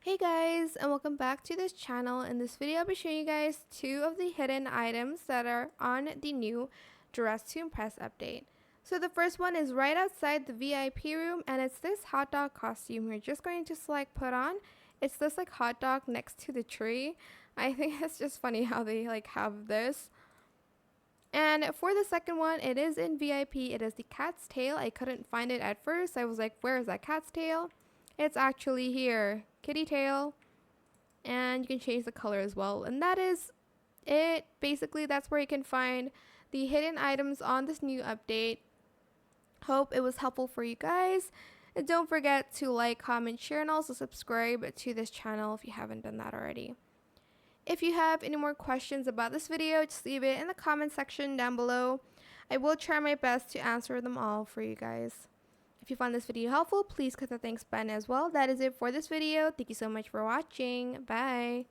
Hey guys, and welcome back to this channel. In this video I'll be showing you guys two of the hidden items that are on the new Dress to Impress update. So the first one is right outside the VIP room, and it's this hot dog costume you're just going to put on. It's this hot dog next to the tree. I think it's just funny how they have this. And for the second one, it is in VIP. It is the cat's tail. I couldn't find it at first. I was like, where is that cat's tail? It's actually here, kitty tail. And you can change the color as well. And that is it. Basically, that's where you can find the hidden items on this new update. Hope it was helpful for you guys. And don't forget to like, comment, share, and also subscribe to this channel if you haven't done that already. If you have any more questions about this video, just leave it in the comment section down below. I will try my best to answer them all for you guys. If you found this video helpful, please click the thanks button as well. That is it for this video. Thank you so much for watching. Bye.